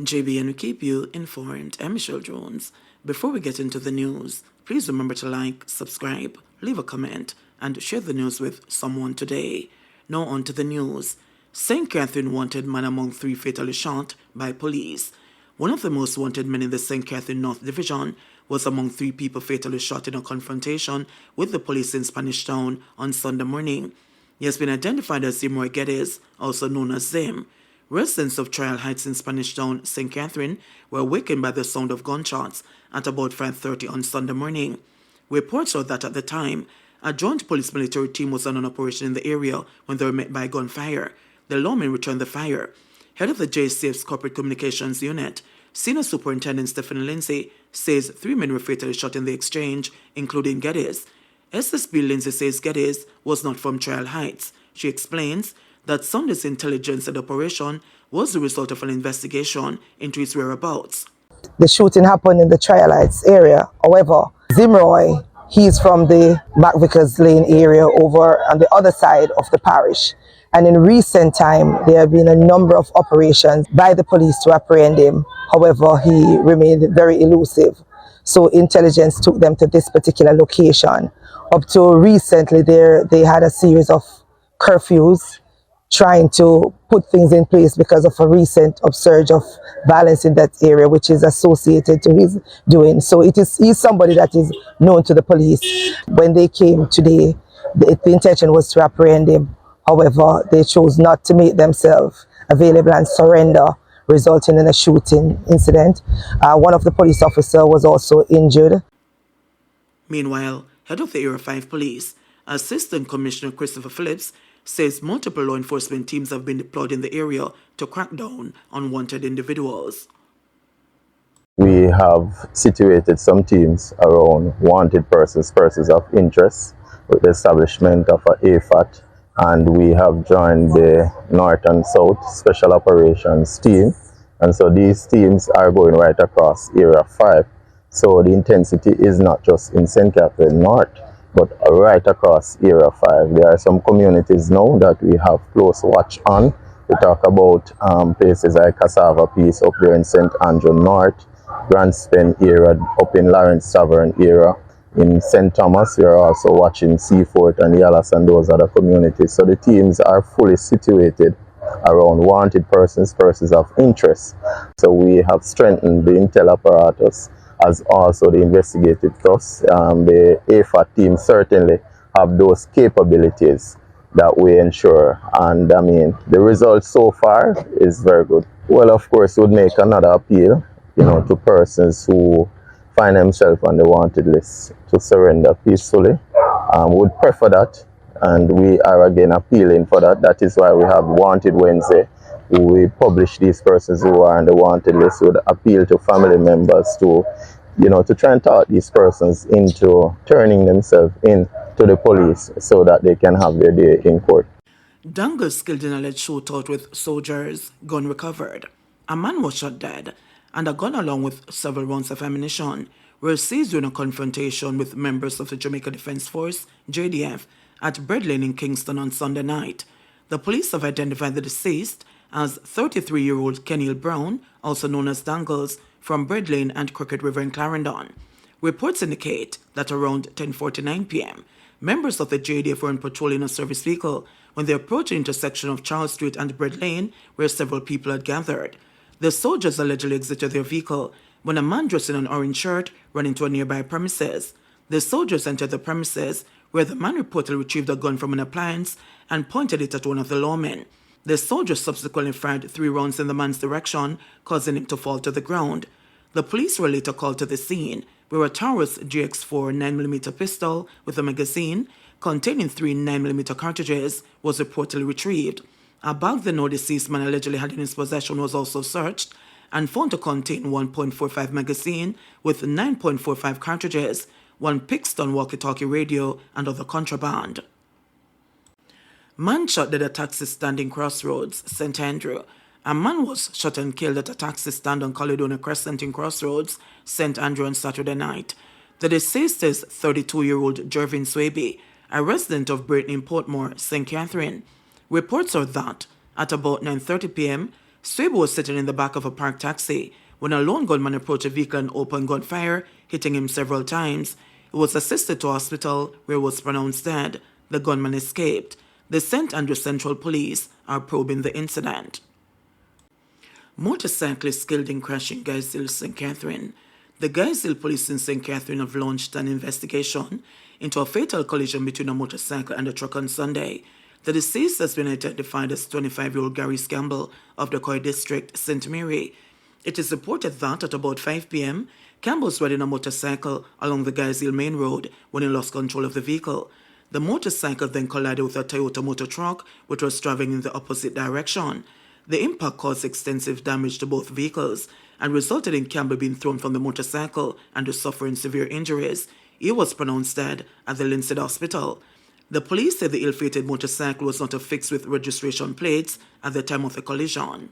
JBNN will keep you informed. I'm Michelle Jones. Before we get into the news, please remember to like, subscribe, leave a comment, and share the news with someone today. Now on to the news. St. Catherine wanted man among 3 fatally shot by police. One of the most wanted men in the St. Catherine North Division was among 3 people fatally shot in a confrontation with the police in Spanish Town on Sunday morning. He has been identified as Seymour Geddes, also known as Zim. Residents of Trial Heights in Spanish Town, St. Catherine, were awakened by the sound of gunshots at about 5:30 on Sunday morning. Reports are that at the time, a joint police-military team was on an operation in the area when they were met by gunfire. The lawmen returned the fire. Head of the JCF's Corporate Communications Unit, Senior Superintendent Stephanie Lindsay, says 3 men were fatally shot in the exchange, including Geddes. SSB Lindsay says Geddes was not from Trial Heights. She explains that Sunday's intelligence-led operation was the result of an investigation into his whereabouts. The shooting happened in the Trial Heights area. However, Zimroy, he's from the McVickers Lane area over on the other side of the parish. And in recent time, there have been a number of operations by the police to apprehend him. However, he remained very elusive. So intelligence took them to this particular location. Up to recently, they had a series of curfews trying to put things in place because of a recent upsurge of violence in that area, which is associated to his doing. So he's somebody that is known to the police. When they came today, the intention was to apprehend him. However, they chose not to make themselves available and surrender, resulting in a shooting incident. One of the police officers was also injured. Meanwhile, head of the Area 5 Police, Assistant Commissioner Christopher Phillips, says multiple law enforcement teams have been deployed in the area to crack down on wanted individuals. We have situated some teams around wanted persons of interest with the establishment of a AFAT, and we have joined the North and South Special Operations team. And so these teams are going right across Area 5. So the intensity is not just in St. Catherine North, but right across Area 5. There are some communities now that we have close watch on. We talk about places like Cassava Peace up there in St. Andrew North, Grand Spen area, up in Lawrence Tavern area. In St. Thomas, we are also watching Seafort and Yallas and those other communities. So the teams are fully situated around wanted persons of interest. So we have strengthened the intel apparatus as also the investigative trust. The AFAT team certainly have those capabilities that we ensure. And I mean, the results so far is very good. Well, of course, would make another appeal, to persons who find themselves on the wanted list to surrender peacefully. Would prefer that, and we are again appealing for that. That is why we have Wanted Wednesday. We publish these persons who are on the wanted list. Would appeal to family members to try and talk these persons into turning themselves in to the police so that they can have their day in court. Dangus killed in alleged shootout with soldiers, gun recovered. A man was shot dead, and a gun along with several rounds of ammunition were seized during a confrontation with members of the Jamaica Defense Force, JDF, at Bread Lane in Kingston on Sunday night. The police have identified the deceased as 33-year-old Kenil Brown, also known as Dangles, from Bread Lane and Crooked River in Clarendon. Reports indicate that around 10:49 p.m., members of the JDF were on patrol in a service vehicle when they approached the intersection of Charles Street and Bread Lane, where several people had gathered. The soldiers allegedly exited their vehicle when a man dressed in an orange shirt ran into a nearby premises. The soldiers entered the premises, where the man reportedly retrieved a gun from an appliance and pointed it at one of the lawmen. The soldiers subsequently fired 3 rounds in the man's direction, causing him to fall to the ground. The police were later called to the scene, where a Taurus GX4 9mm pistol with a magazine containing 3 9mm cartridges was reportedly retrieved. A bag the now deceased man allegedly had in his possession was also searched and found to contain 1.45 magazine with 9.45 cartridges, 1 Kingston walkie-talkie radio, and other contraband. Man shot dead at taxi stand in Crossroads, St. Andrew. A man was shot and killed at a taxi stand on Caledonia Crescent in Crossroads, St. Andrew on Saturday night. The deceased is 32-year-old Jervin Swaby, a resident of Brighton in Portmore, St. Catherine. Reports are that, at about 9:30 p.m., Swebe was sitting in the back of a parked taxi when a lone gunman approached a vehicle and opened gunfire, hitting him several times. He was assisted to hospital where he was pronounced dead. The gunman escaped. The St. Andrew Central Police are probing the incident. Motorcyclist killed in crash in Guysville, St. Catherine. The Guysville police in St. Catherine have launched an investigation into a fatal collision between a motorcycle and a truck on Sunday. The deceased has been identified as 25-year-old Gary Scamble of the Coy District, St. Mary. It is reported that at about 5 p.m., Campbell was riding a motorcycle along the Guysville Main Road when he lost control of the vehicle. The motorcycle then collided with a Toyota motor truck, which was traveling in the opposite direction. The impact caused extensive damage to both vehicles and resulted in Campbell being thrown from the motorcycle and suffering severe injuries. He was pronounced dead at the Linstead Hospital. The police said the ill-fated motorcycle was not affixed with registration plates at the time of the collision.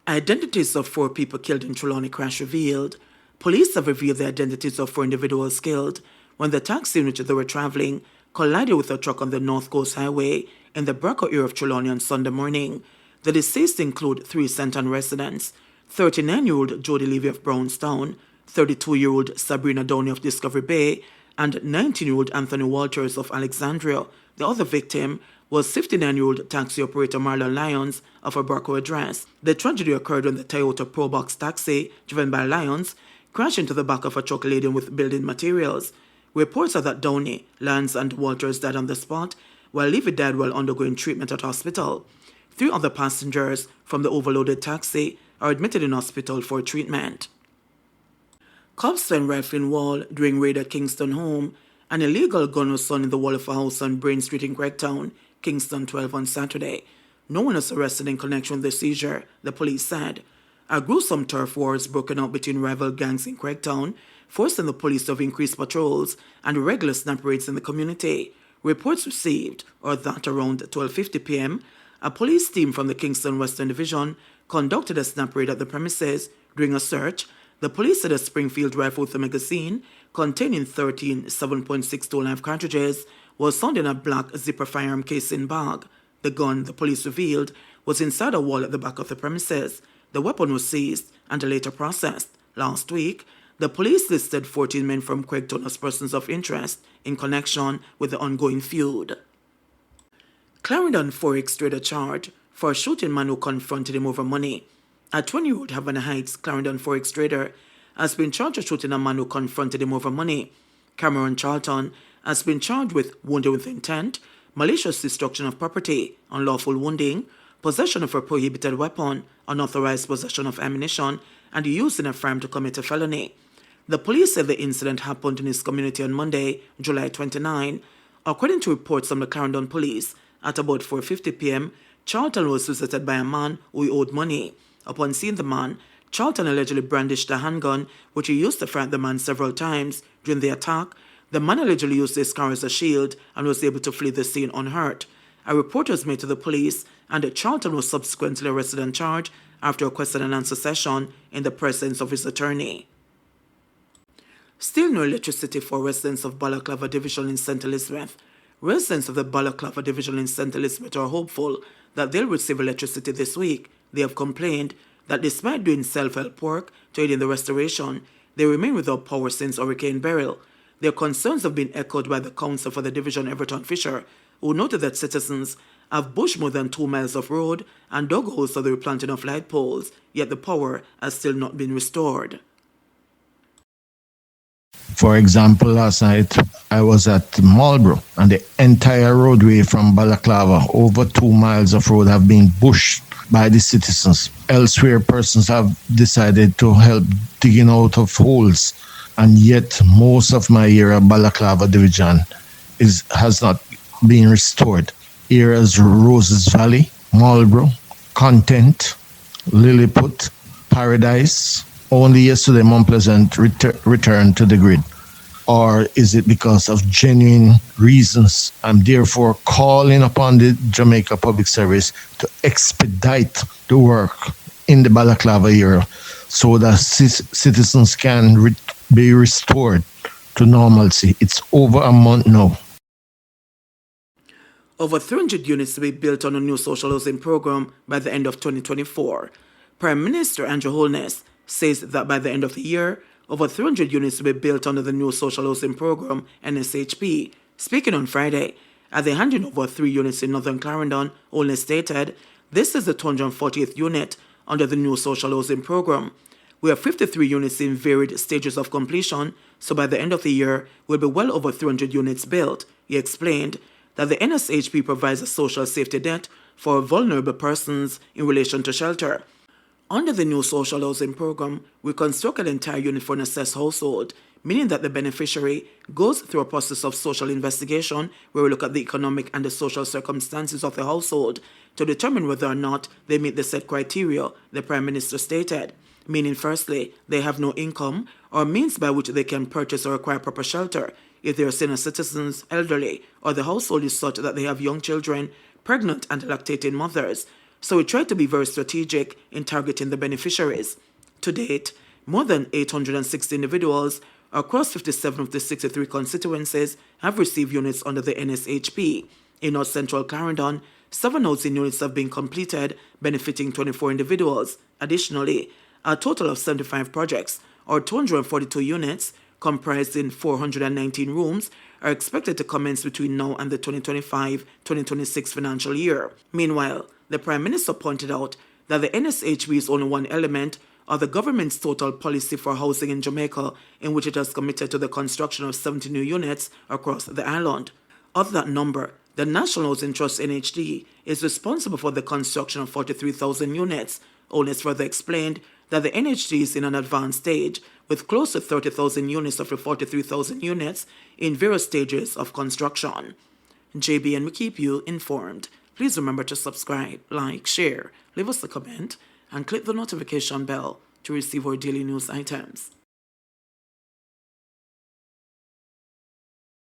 Identities of 4 people killed in Trelawney crash revealed. Police have revealed the identities of 4 individuals killed when the taxi in which they were traveling collided with a truck on the North Coast Highway in the Braco area of Trelawney on Sunday morning. The deceased include 3 Santon residents: 39-year-old Jody Levy of Brownstown, 32-year-old Sabrina Downey of Discovery Bay, and 19-year-old Anthony Walters of Alexandria. The other victim was 59-year-old taxi operator Marlon Lyons of a Braco address. The tragedy occurred when the Toyota Probox taxi, driven by Lyons, crashed into the back of a truck laden with building materials. Reports are that Downey, Lyons, and Walters died on the spot, while Levy died while undergoing treatment at hospital. 3 other passengers from the overloaded taxi are admitted in hospital for treatment. Cops found rifling wall during raid at Kingston home. An illegal gun was found in the wall of a house on Brain Street in Craigtown, Kingston 12 on Saturday. No one was arrested in connection with the seizure, the police said. A gruesome turf war has broken out between rival gangs in Craigtown, forcing the police to have increased patrols and regular snap raids in the community. Reports received are that around 12:50 p.m., a police team from the Kingston Western Division conducted a snap raid at the premises. During a search, the police said a Springfield rifle with a magazine containing 13 7.62 live cartridges was found in a black zipper firearm casing bag. The gun, the police revealed, was inside a wall at the back of the premises. The weapon was seized and later processed. Last week, the police listed 14 men from Craigtown as persons of interest in connection with the ongoing feud. Clarendon Forex Trader charged for shooting man who confronted him over money. A 20-year-old Havana Heights Clarendon Forex Trader has been charged with shooting a man who confronted him over money. Cameron Charlton has been charged with wounding with intent, malicious destruction of property, unlawful wounding, possession of a prohibited weapon, unauthorized possession of ammunition, and use in a firearm to commit a felony. The police said the incident happened in his community on Monday, July 29. According to reports from the Clarendon police, at about 4:50 p.m., Charlton was visited by a man who he owed money. Upon seeing the man, Charlton allegedly brandished a handgun, which he used to fight the man several times. During the attack, the man allegedly used his car as a shield and was able to flee the scene unhurt. A report was made to the police, and Charlton was subsequently arrested and charged after a question and answer session in the presence of his attorney. Still no electricity for residents of Balaclava Division in St. Elizabeth. Residents of the Balaclava Division in St. Elizabeth are hopeful that they'll receive electricity this week. They have complained that despite doing self-help work to aid in the restoration, they remain without power since Hurricane Beryl. Their concerns have been echoed by the council for the division, Everton Fisher, who noted that citizens have bushed more than 2 miles of road and dug holes for the replanting of light poles, yet the power has still not been restored. For example, last night I was at Marlborough and the entire roadway from Balaclava, over 2 miles of road, have been bushed by the citizens. Elsewhere, persons have decided to help digging out of holes, and yet most of my area, Balaclava Division, has not been restored. Areas Roses Valley, Marlborough, Content, Lilliput, Paradise. Only yesterday, Mount Pleasant returned to the grid. Or is it because of genuine reasons? I'm therefore calling upon the Jamaica Public Service to expedite the work in the Balaclava area so that citizens can be restored to normalcy. It's over a month now. over 300 units to be built on a new social housing program by the end of 2024. Prime Minister Andrew Holness says that by the end of the year, over 300 units to be built under the new social housing program, NSHP. Speaking on Friday, at the handing over 3 units in Northern Clarendon, Holness stated, "This is the 240th unit under the new social housing program. We have 53 units in varied stages of completion, so by the end of the year, we'll be well over 300 units built." He explained that the NSHP provides a social safety net for vulnerable persons in relation to shelter. Under the new social housing program, we construct an entire unit for an assessed household, meaning that the beneficiary goes through a process of social investigation where we look at the economic and the social circumstances of the household to determine whether or not they meet the set criteria, the Prime Minister stated. Meaning, firstly, they have no income or means by which they can purchase or acquire proper shelter, if they are senior citizens, elderly, or the household is such that they have young children, pregnant and lactating mothers. So we try to be very strategic in targeting the beneficiaries. To date, more than 860 individuals across 57 of the 63 constituencies have received units under the NSHP. In North Central Clarendon, 7 housing units have been completed, benefiting 24 individuals. Additionally, a total of 75 projects, or 242 units, comprising 419 rooms, are expected to commence between now and the 2025-2026 financial year. Meanwhile, the Prime Minister pointed out that the NSHP is only one element of the government's total policy for housing in Jamaica, in which it has committed to the construction of 70 new units across the island. Of that number, the National Housing Trust NHD is responsible for the construction of 43,000 units. Holness further explained that the NHD is in an advanced stage, with close to 30,000 units of the 43,000 units in various stages of construction. JBN will keep you informed. Please remember to subscribe, like, share, leave us a comment, and click the notification bell to receive our daily news items.